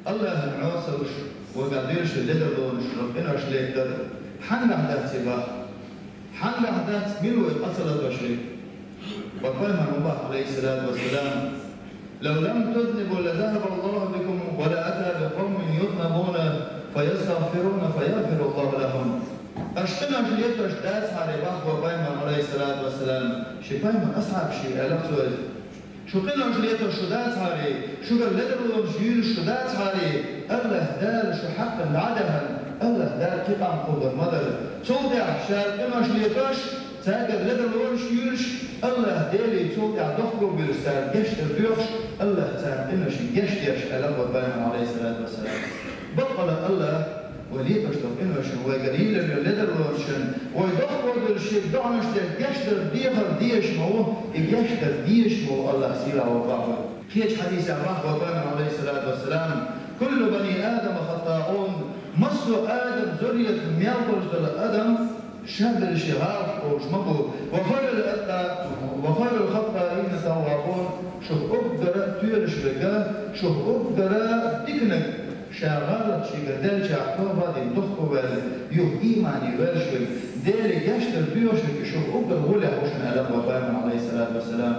الله نعوسوش وقدرش لدرونش ربنا شليتر حنا حدث سبا حنا حدث ملو أصلت وشريك وقال الله عليه الصلاة والسلام لو لم تذنبوا لذهب الله بكم ولا أتى بقوم يذنبون فيستغفرون فيغفر الله لهم. أشتنا جليتش داس على بحر وبايما عليه الصلاة والسلام شبايما أصعب شيء ألف سؤال شو قلنا جليتش شو داس عليه شو قال لدرون جيل شو داس عليه الله دار شو حق العدها الله دار قطع قدر مدر صوتع شار قلنا جليتش تاجر لدرون جيلش الله داري صوتع دخلوا بالسار جشت الريوش الله تعالى قلنا شي جشت يش ألف وبايما عليه الصلاة والسلام بطل الله وليه تشتغل إنه شو هو قليل من اللدروشن ويدخل الشيء دعنش يشتر ديخر ديش مو يشتر ديش مو الله سيرا وبعض كيش حديث الله وبان عليه الصلاة والسلام كل بني آدم خطاؤون مصر آدم ذرية ميالبرج دل آدم شاب الشغال وشمقه وخير الخطائين توابون شو أقدر تيرش بقى شو أقدر تكنك شغالت شغدل شعبه بعد دخو يو إيماني ورشل دير يشتر بيوشل كشوف أقدر ولا وشن ألم وبايمن عليه الصلاة والسلام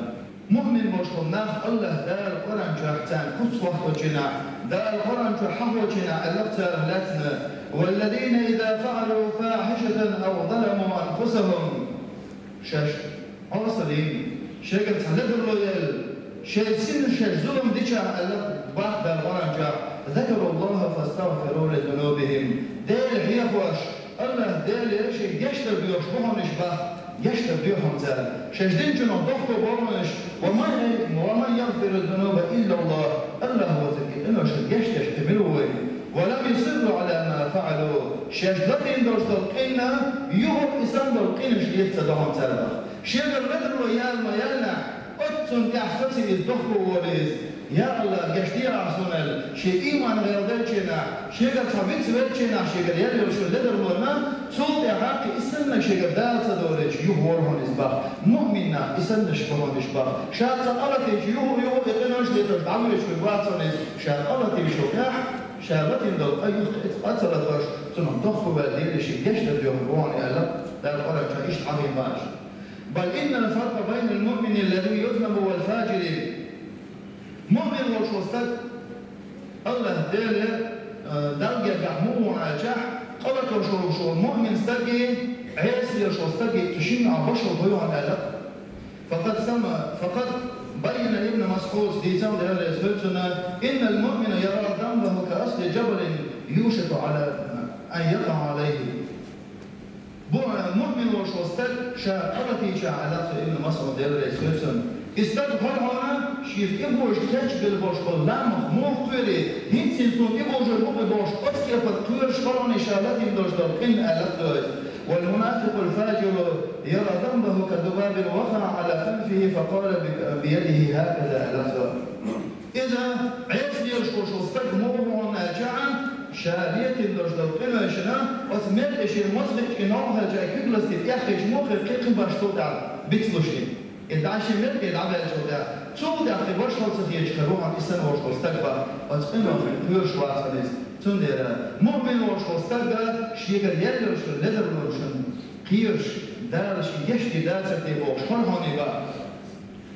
مؤمن وشكم ناف الله دار القرآن شاحتان كتصوح وجنا دار القرآن شاحه وجنا ألقتها أهلتنا والذين إذا فعلوا فاحشة أو ظلموا أنفسهم شاش عاصلين شاكت حلد الرويال شاش سن شاش ظلم ديشا ألق بعد القرآن شاح ذكروا الله فاستغفروا لذنوبهم دال هي خوش الله دال ايش يشتر بيوش بهم نشبه يشتر بيوهم زال شجدين جنو ضغطوا بورنش ومن يغفر الذنوب الا الله الله هو ذكي انه يشتر تملوا ولم يصروا على ما فعلوا شجدين دوش دلقينا يوم اسم دلقين شليت صدهم زال شجر بدر ويال ما يلنا أتون كحفتي الضغطوا وريز يا الله جشتي عصمل شيء إيمان غير ذلكنا شيء قد ثابت ذلكنا شيء قد يلي وشو لدر لنا صوت حق إسمنا شيء قد دال صدورج يهورهن إسباق مؤمنا إسمنا شبهن إسباق شاد صلاتي يهو إقناش لتر عمرش في باتونيز شاد الله تيشو كح شابت إندو أيوه أتصلت وش تنم تخفوا بالدين شيء جشت اليوم رواني ألا لا القرآن شايش عظيم باش بل إن الفرق بين المؤمن الذي يذنب والفاجر مؤمن وشوستك الله داله درجة جحموه على جح قلت شو مؤمن استجي عيسى شوستجي تشين على بشر ضيوع الألق فقد بين ابن مسعود دي زود هذا يسهلنا إن المؤمن يرى ذنبه كأصل جبل يوشك على أن يقع عليه مؤمن وشوستك شاقرتي شعلات ابن مسعود هذا يسهلنا استغفر هنا شيف إبوش تجبل بوش بالله مخموخ قيري هنسين سون إبوش البوغ بوش أسكي فتقير شخران شالات يمدوش دلقين ألف دوز والمنافق الفاجر يرى ذنبه كذباب وقع على أنفه فقال بيده هكذا ألف دوز إذا عيس يرشوش استغموه ناجعا شالية يمدوش دلقين وشنا وسمير إشي المصرق إنوها جاي كبلستي يحيش موخر كيقن باشتودا بيتلوشين الدعشة ملك يلعب الجودة شو ده في وش هو تغيير خروها في سنة وش مستقبل وتقنه في كل شوات خليس تندر مؤمن وش مستقبل شيء يلي وش لدر وش كيرش دار شيء يشتي دار تبوش فرحاني بقى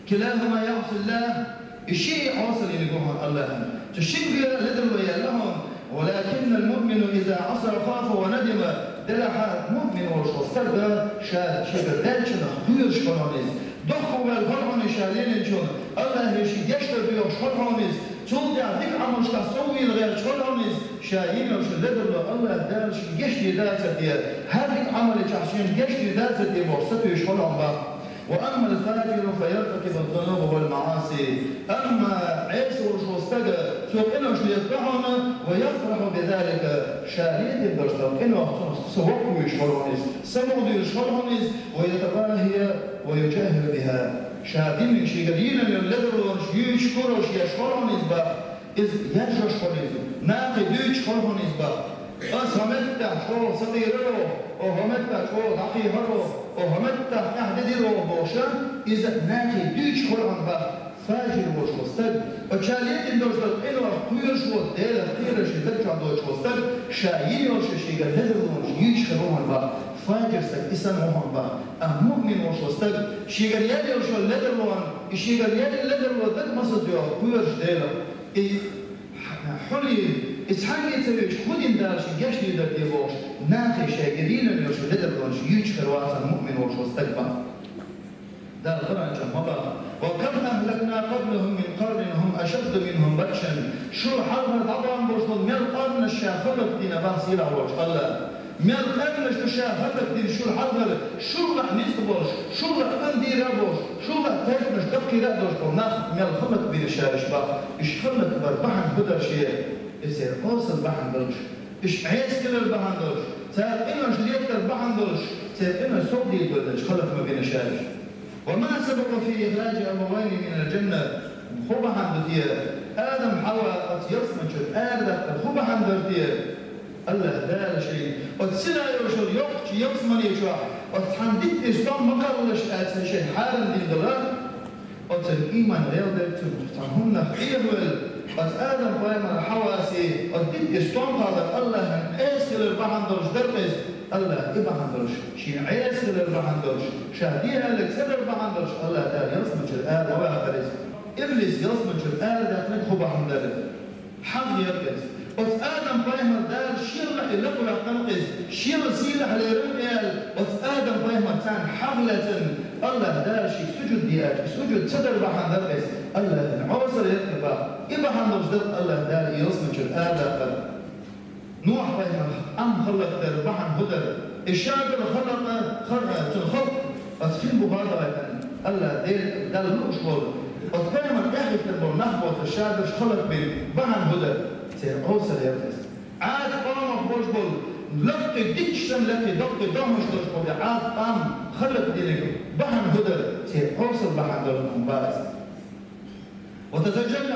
كلاهما يعصي الله الشيء عاصل يلقوها الله تشيء لدر ويالهم ولكن المؤمن إذا عصر خاف وندم دلح مؤمن وش مستقبل شاد شيء ذلك كيرش فرحاني دخوا بالفرعون شالين جون الله يشي يشتر بيوش فرعونيز تولد عديك عمش تسوي الغير فرعونيز شايين وش لدر الله دارش يشتي دازة ديال هذيك عمل جحشين يشتي دازة ديال وصفه يش فرعون بقى وأما الفاجر فيرتكب الذنوب والمعاصي أما عيسى وشوستجا سوقنا ليتبعهم ويفرح بذلك شاريد البرشتم إنه سوقوا يشفرونيز سمعوا يشفرونيز ويتباهي ويجاهر بها شادين من شيء من اللدر يشكروا يشفرونيز بقى إذ يشفرونيز ناقي يشفرونيز بقى أسهمت شو صغيره وهمت شو دقيقه وهمت يحدديره بوشا إذا ناقي يشفرون بقى فاجر وش مستد وشاليت الدوش إنه كوير شو دير دوش وستر شايين وش شيء لدرون يجش خروهن با فاجر سك إسان وهن با مؤمن وش وستر شيء يالي وش لدرون شيء يالي لدرون ده مصد يا كويرش ديلا حلي إسحاق يتسويش خدين دارش يجش لدر ديوش ناخي شاكرين وش لدرون يجش خروهن مؤمن وش وستر با ده القرآن جمعه وكم أهلكنا قبلهم من قرن هم أشد منهم بطشا شو حرها طبعا بوصل من القرن الشاخلق دين بحثي لعوش الله من القرن الشاخلق دين شو الحرها شو لا نسبوش شو لا أندي رابوش شو لا تاكنش دقي رادوش وناخ من الخلق بين الشارش بقى إيش خلق بربحن بدر شيء يصير أوصل بحن دلش إيش عيس كل البحن دلش صار إنه جديد البحن دلش صار إنه صوت دي دلش خلق ما بين الشارش وما سبق في إخراج أبوين من الجنة خوبا حندتيه آدم حواء أتيرسمن شد آدم خوبا حندتيه الله دال شيء وتسلا يوشل يوقش يرسمن يشوا وتحندت إسلام مقالش أتسن شيء حالا دين دلار وتن إيمان رياضة تنهم نخيهول بس آدم قائما حواسي ودت إسلام هذا الله أسل البحندرش درقس الله إبحندرش شين عيسل البحندرش شهديها لك سر البحندرش الله تعالى يرسمن شد آدم وآخرس إبليس يرسمن شد آدم تنخو بحندرش حق يرقس بس آدم قائما دار شير لقوا يقنقز شير سيلح ليرقيال بس آدم قائما تان حغلة الله دار شيء سجد دياج سجد صدر بحندرش الله عوصر يرقبا إبحندرش در الله دار يرسمن شد آدم نوح قائما خلق در بحن هدر الشاعر خلق بس في المبادرة الله دار نقشبول بس قائما يحكي تنبول نحبوط الشاعر خلق بين بحن هدر سير أوصل يرقص عاد قام بوجبول لقي ديكشن لقي دقي دامش دشبول عاد قام خلق دينك بحن هدر سير أوصل بحن هدر مبارز وتتجلى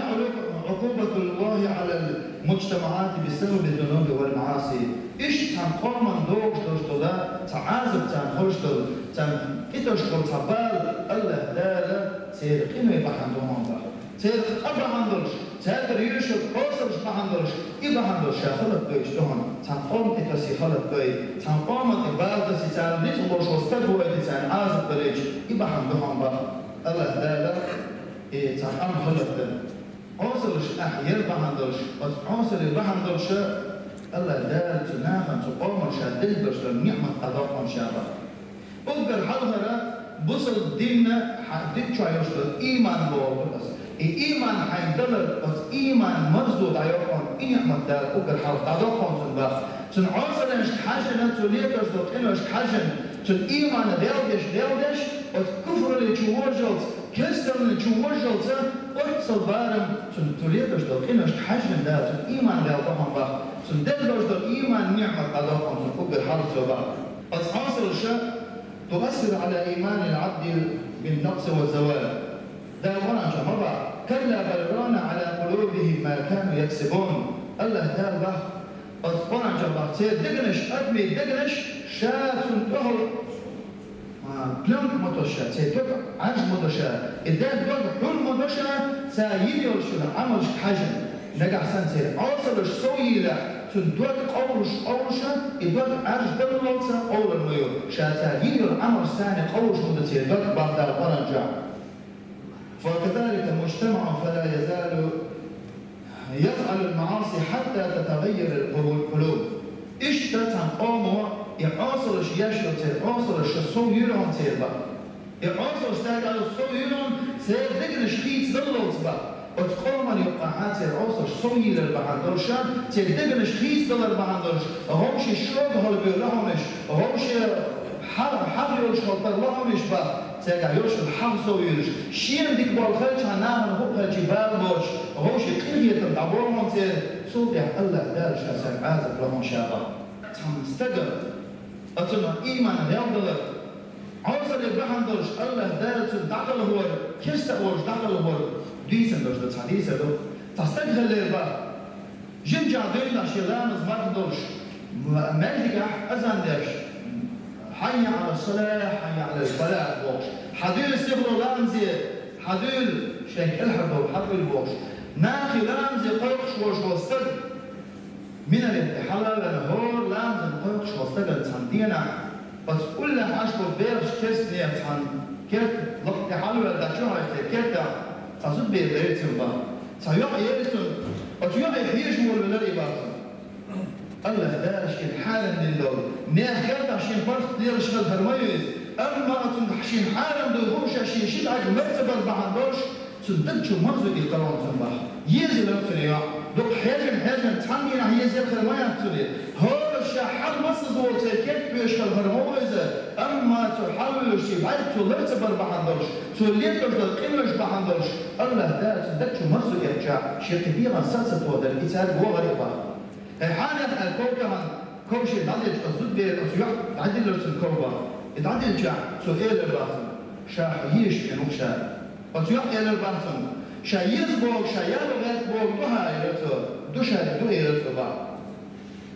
عقوبة الله على المجتمعات بسبب الذنوب والمعاصي إيش تان قوما دوش دوشتولا تعازب تان خوشتول تان إتشتول تبال الله دالا سير قيمة بحن دومان بحن سير أبحندرش سير يوشف أوصلش بحندرش إبحندرش خلق دوش دوهن تان قوم إتسي خلق دوي تان قوم إبادسي تان نتبوش وستبوه تان عازب بريش إبحن دوهن بحن الله دالا تان أم خلق دوي أوصلش أحيال بحندرش بس أوصل البحندرش الله دال تناخن تقوم شادل برش النعمة قضاء شابا أقدر حلها بصل ديننا حدد شو يوصل إيمان بوابلس إيمان حيندلر بس إيمان مرزود عيوكم نعمة دال أقدر حل قضاء تنبخ تن أوصل إنش حاجة توليكش دوت إنش حاجة تن إيمان ديودش بس كفر اللي تشوجلت كستر اللي تشوجلت أحصل بارم تن توليكش دوت إنش حاجة دال تن إيمان دال طبعا بخ تن دلوش دوت إيمان نعمة قضاء تن أقدر حل سوبا بس أوصل الشيء تؤثر على إيمان العبد بالنقص والزوال ده ورا جمرة كلا بل ران على قلوبهم ما كانوا يكسبون الله دار بخ بس ورا جمرة سيد دقنش أدمي دقنش شاف تنتهر بلانك متوشا سيد توك عج متوشا إذا دوك حل متوشا سايد يرشل عمل حاجة نجح سن سيد أوصلش سويلة تدوك أورشا إدوك عرش دلوكسا أول الميو شاتا يدير عمر ثاني أورش مدتير دوك بعد القرنجع فكذلك المجتمع فلا يزال يفعل المعاصي حتى تتغير القلوب إيش تتنقوموا يعاصرش يشتر يعاصرش الصويرهم تيربا يعاصرش تاقل الصويرهم سير دقنش خيط دلوكسا وتقوم اليقاعات العصر صويل البحندرشة تدقنش خيس دلر بحندرش همش الشوق هل بيولهمش همش حق يولش هلطر لهمش با تاقع يولش الحق صويلش شين ديك بالخلش هناهن هبها جبال موش همش قلية العبورهم تير صوتي الله دارش أسان عازب لهم شابا تمستقر أتنا إيمان يفضل عصر البحندرش الله دارش دعقل هو كيستقورش دعقل هو ديسن دوش ده حديثه دو تستقبل الباب جنجا دوينا شيلانز ماردوش مالك أذان داش حي على الصلاة حي على الفلاح بوش حدول سبرو لانزي حدول شيك الحدو حدول بوش ناخي لانزي قوش وش وستد من الحلال الهور لازم قوقش واستقل تندينا بس كل عشر بيرش كرسني عن كرت لقط حلوة دا شو هاي كرت تصد بيرسم با سيوع يرسم وسيوع يحيش مول ولا يبارسم الله دارش الحالة من اللون نيح كرت عشان برس ديرش الهرميز أما عشان حالة دو هوش عشان شيء عج مرتبة بعندوش صدقت شو مرزق القرآن سنبح يزل الخليع دوك حاجة تحمل هي زي الخرمية تولي هذا الشحال مصر زول سكت بيش الهرموزة أما تحاول شيء بعد تولرت بربحندرش توليت كش القمش بحندرش الله ده صدقت شو مرزق يرجع شيء كبير أساسا تودا الإنسان هو غريبة حالة الكوكب كوش العدل الزود بيرسيح عدل الكوكب العدل جاء سؤال الراسم شاحيش كنوك شاء أرسيح إلى الراسم شايز بوق شايل غير بوق دو هاي رتو دو شاي دو هاي رتو با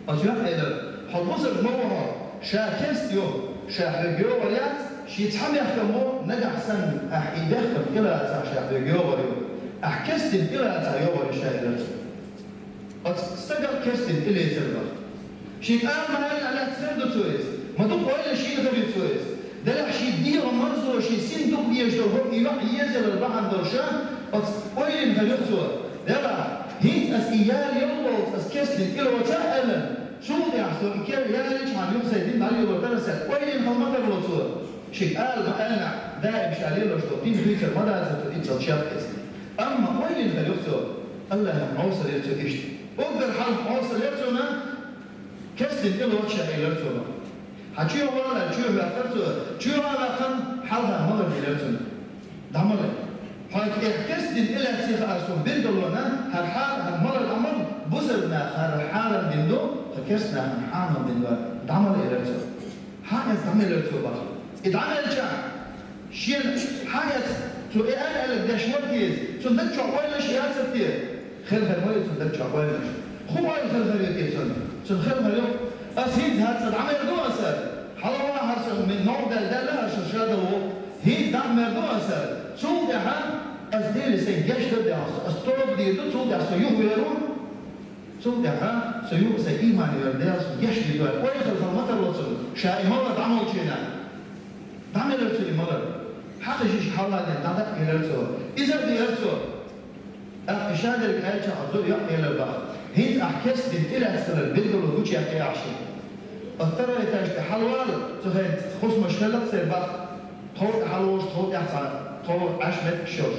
أرسيح إلى حبوس الموها شاكست يو شاحيو وليات شي تحمل يحكمو نجح سن أحيدخ كلا تاع شاحيو وليو أحكست كلا تاع يو ولي شاي رتو استقر كست إلى تربا شي قام هاي على تسرد تويس ما دوب ولا شي غير تويس دلع شي دير مرزو شي سين دوب يجدو هو يزل البحر درشان وين هلوتو دلع هيت أس إيال يوم أس كست إلى وتأمل شو ده يحصل كير يالج عن يوم سيدين عليه وترسل وين هم تغلطو شي قال أنا دائم شاليه لو شطين في المدرسة تتصل شافكس أما وين هلوتو الله عوصل يرتو إيش أقدر حال عوصل يرتونا كست إلى وتشا يرتونا حشيو ولا شيو بأفرتو شيو على خن حالها مر يرتونا دعمله حيث كست إلى سيخ أرسل بندلونا هالحال هالمر الأمر بزرنا هالحال بندو فكسنا هالحال بندو دعمله يرتو حاجة دعمله يرتو بقى إدعمل جا شيء حاجة تو أنا اللي دشمر كيس صندوق شعبان شيء هالسبتيه خير هالمية صندوق شعبان خو ما يخل هاليتي صندوق خير هاليوم أسيد هالصد عمل دو أسر حلوة هالصد من نوع ده لا شرشة هو هي دعم دو أسر صوت ده أزديل سيجاش ده أستوب دي دو صوت ده سيوه يرون صوت ده سيوه سيئمان يردها سيجاش دي دو ويخل فالمطر وصل شاي مرة دعمل شينا دعمل رسول مرة حق شيش حالا ده دعمل إلى رسول إذا دي رسول أشهد لك أيش أزور يقي إلى البحر هيت أحكس دين إلى أسر البلد والوجه يقي عشي أترى لتاج حلوة تخيل خص مشكلة تصير بحر طول حلوش طول يحصل طول 10 متر شوش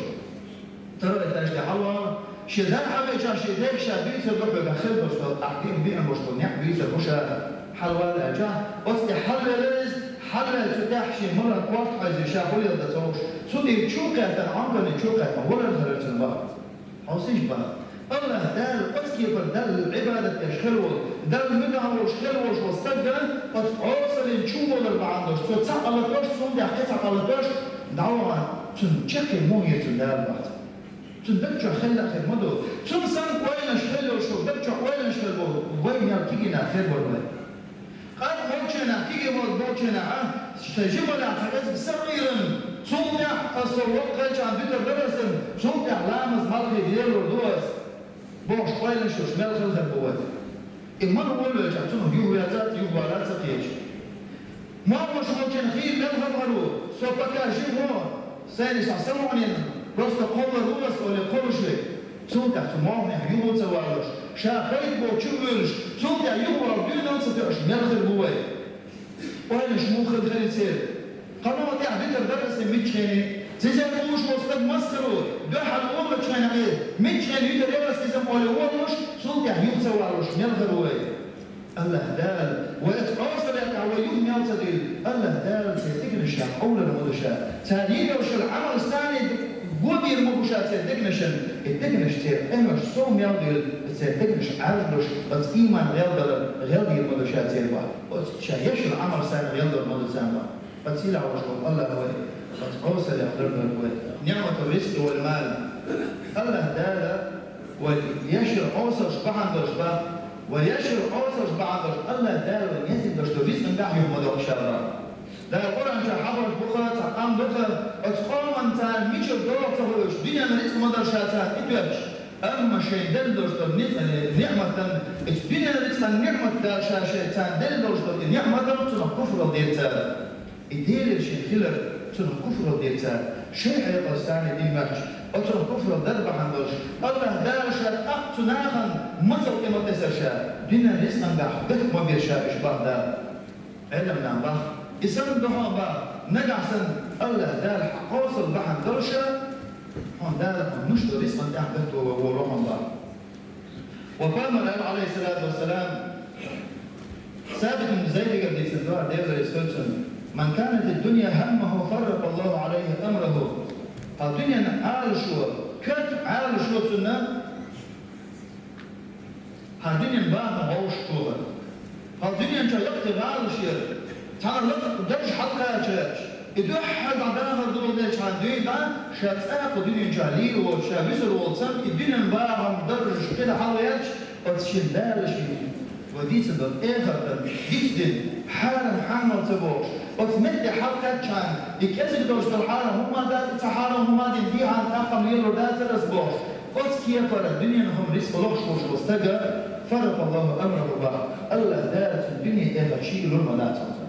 ترى لتاج حلوة شدان حبي جا شدان شابي سبب بخير بس أحكي بيئة مشطنيع بيئة مشا حلوة لأجا بس حل لز حل تتحشي مرة وقت عايز يشافوا يلا توش سودي تشوكة تنعمل تشوكة ولا الخرج البحر حوسيش بقى الله دال أسكي بدل العبادة يشخلوا دال مدها وشخلوا واستجدل بس عوصل نشوفه للبعض تو تسعق على توش صوم دي حكيت على توش دعوة تنشكي موية تندال بعض تندبجع خلا خير مدو تنسان وين شخلوا شو دبجع وين شخلوا وين يركينا خير والله قال موجنا كيجي موجنا تجيبوا الاعتقاد بسريرا صومنا الصوت قلت عن بيتر درسن صومنا لامز مالكي ديالو دوس بوش قايل شو شمال خلف البوات إما نقول له جاتونه يوهياتات يوهياتات سقيش ما مش ممكن خير لم هرو سوبكا جيبون ساني سامونين بس قوم روس ولا قوم شوي صوتك سمعنا يوم تزوجش شاقيت بوتشوش صوتك يوم بدون ستش مال البوات وين شمو خد خير سير قنوات يا بيتر درس ميتشيني زي موش مستد مسخرو ده حلوه متشين عليه متشين يقدر يدرس إذا ما هو مش صوت يعني يوصل على وش نلغى رواية الله دال ويتواصل يتعوى يوم يوصل الله دال سيتقن الشام أولى المدشاء ثانيا وش العمل الثاني قدير مبوشات سيتقنشن التقنش تير إمش صوم يوصل سيتقنش عارفش بس إيمان غير المدشاء تير بقى وشايش العمل الثاني غير المدشاء بقى بس يلا وش الله هو فتقوصل يحضرنا الوقت نعمة الرزق والمال الله دالا ويشر عوصر شبعان درشبا ويشر عوصر شبعان درش الله دالا ويزيد درش الرزق نجاح يوم مدوك شارع دا القرآن جا حضر بخا تقام بخا اتقام انتان ميشر دور تهوش دنيا من اسم مدر شاتان اتوابش أما شيء دل دوشتر نعمة الدنيا رزقا نعمة دار شاشة دل دوشتر نعمة تنو كفر ديرتا إدير شيء خلر تنو كفر ديرتا شيء حيقى الثاني دي ماتش أتنو كفر دربا حندوش الله دارشا أقتناخا مصر كما تسرشا دنيا رزقا بحبك ما بيرشا إشباه دار علم نعم بح إسان دها بح نجعسن الله دار حقوصل بحندوشا هم دار مشتو رزقا تحبك وروحا بح وقام النبي عليه الصلاة والسلام ثابت بن زيد قبل يسدوها ديفر يسوتسن من كانت الدنيا همه فرق الله عليه أمره الدنيا عال شو كت عال شو سنة الدنيا باها غوش كوها الدنيا انت يقتل عال شير تعال لقد درج حلقة شاش إذا حد عداها دول ده شان ديدا شاتساق الدنيا جاليل وشابيسر والسم الدنيا باها مدرج كده حلقة وتشدال شيء وديت دول إخر ديت دين حالم حامل تبوش وتمد حلقة كان يكذب دوش الحالة هم ذات الحالة هم ذي دي عن أقام يلو ذات الأسبوع وتكيا فرق الدنيا هم رزق لخش واستجا فرق الله أمره بعض الله ذات الدنيا إخر شيء لما لا تعطى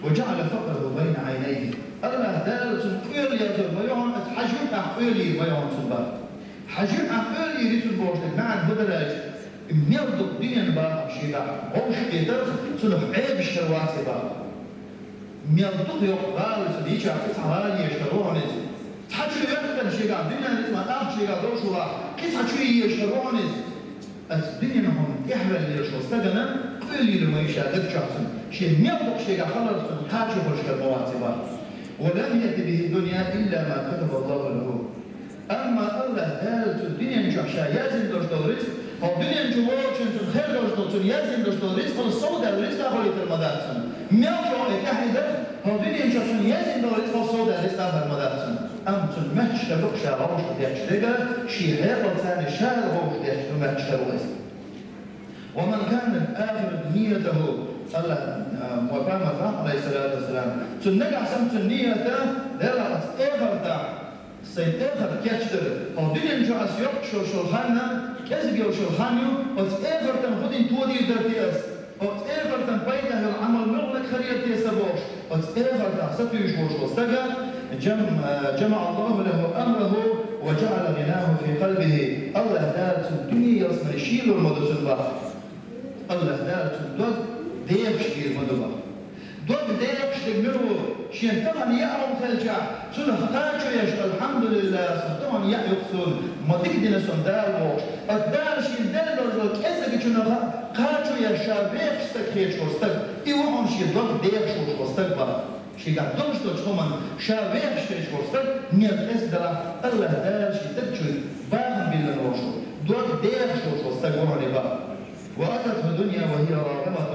وجعل فقره بين عينيه الله ذات كل يزور ما يعون حجم أحقولي ما يعون سبب حجم أحقولي ريتون بوشتك نعم بدرج ميلدو الدنيا بقى شيء عوش كتر سنح عيب الشرواتي بقى ميلدو يقبال سديش عكس حوالي يشتروها نزل تحجو يقتل شيء الدنيا نسمع شيء دوشوا كيف حجو يشتروها نزل الدنيا هم إحبال اللي يشتروا استجنا كل ما يشاهد شخصا شيء ميلدو شيء خلص حاجو برشك المواتي بقى ولم يأتي به الدنيا إلا ما كتب الله له أما الله قالت الدنيا مش عشان يازن دوش دوريس الدنيا جوار شنتون خير دوش دوتون يازن دوش دوريس قل الصودا دوريس أخلي المدارسن ميوجو إحدى الدنيا مش عشان يازن دوريس قل الصودا دوريس أخلي المدارسن أمتن ماتش تبوك شاروش تيجي لقى شيء هذا ثاني شاروش تيجي ماتش ترويس ومن كان آخر نيته الله وقام الرب عليه الصلاة والسلام تنجح سمت النيته دلعت إخرتا سيد إخر كاتشتر الدنيا مش عسيق شو خانة كذب يو شو خانيو وت إخرتا خدين تودي درتياس وت إخرتا بيته العمل مغلق خريط تيسبوش وت إخرتا ستيش وش واستجا جمع الله له أمره وجعل غناه في قلبه الله دارت الدنيا يصمر شيل المدرس البحر الله دارت الدود ديبش كير مدبر دود ديبش تجمعه شين طبعا يعرف خلجع سنة خاطر يش الحمد لله طبعا يحصل ما تقدر نسندال وش الدار شين دل رجل كذا كشنا خاطر يش شابيخ استكيش وستك يوم شين دود ديبش وستك بقى شيء قاعد دوش دوش كمان شابيخ استكيش وستك نيركز دلا الله دار شين تبشر باهم بالروشو دود ديبش وستك وراني بقى وأتت الدنيا وهي راغمة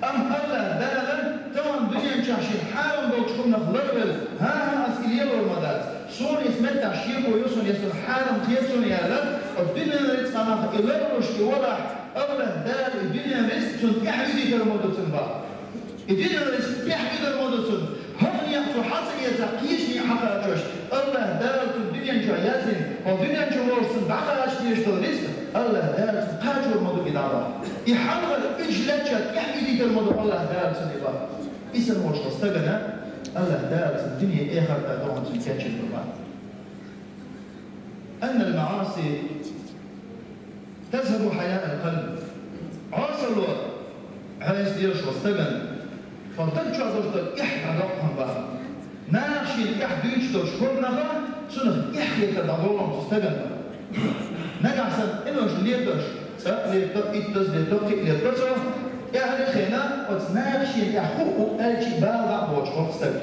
أم الله دللا تمام دنيا شاشين حالهم دوتشكم نخلقل ها أسئلية والمدات سون اسمت تشير ويوسون يسون حالهم خيسون يالا الدنيا رزق أنا إلا رشك ولا الله دل الدنيا رزق سون يحيدي ترمودسون با الدنيا رزق يحيدي ترمودسون هم يأتوا حتى يتقيشني حقا جوش الله دل الدنيا جايزين والدنيا جوارسون بعقاش يشتغل رزق الله دل قاجور مدو كدابا يحاول إجلاتشات يحيدي ترمودو الله دل سنبا اسم وش استغنى الله دارت الدنيا آخر تدعون تنكاتش القرآن أن المعاصي تذهب حياء القلب عاصل الوقت عايز ديرش واستغنى فالتنشو عزوجتك إحنا دقهم بها ناشي الإحدى يجدوش كورنها سنة إحيا تدعون تستغنى نجع سن إنوش ليدوش ليدوش ليدوش يعني خينا وتناقش يحقق ألشي بالغ بوجهه استجد.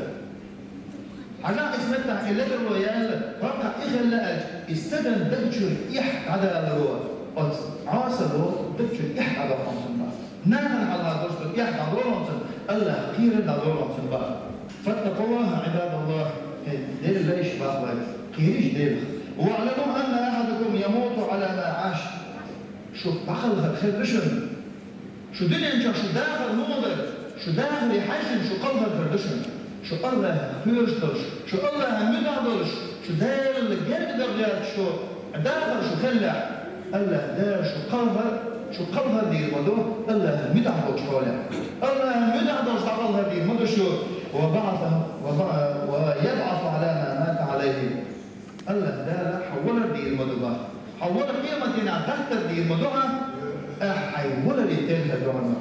أنا اسمتها إلا الرويال رقع إخلا ألش استجد دكتور إح على الروى وتعاصر الروى دكتور إح على خمسين بار. نعم على دكتور إح على خمسين الله خير على خمسين بار. فاتقوا الله عباد الله دير ليش باخوات خيريش دير واعلموا أن أحدكم يموت على ما عاش. شوف بخلها خير رشن شو دنيا انت شو داخل نوضر شو داخل يحجم شو قلبها الفردشن شو الله هيرشترش شو الله مدعدرش شو داير الجرد درجات شو داخل شو خلع الله دار شو قلها دي المدو الله مدع دوش حوله الله مدع دوش قلها دي المدو شو ويبعث على ما مات عليه الله دار حول دي المدو حول قيمتنا تحت دي المدو حول لي تلها دوما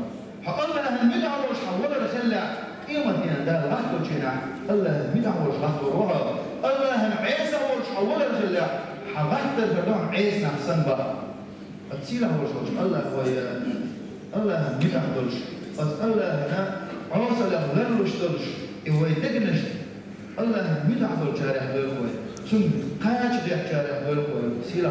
الله مدع دوش حول خلع قيمتنا دار غحتو جنا الله مدع دوش غحتو روحه الله عيسى دوش حول خلع حغحت الفردون عيسى نحسن بقى أتصير هوش الله ويا الله مدح دلش بس الله هنا عاصل غلوش دلش إيوه تجنش الله مدح دلش جارح دلش ثم قاش ديح جارح دلش سيلا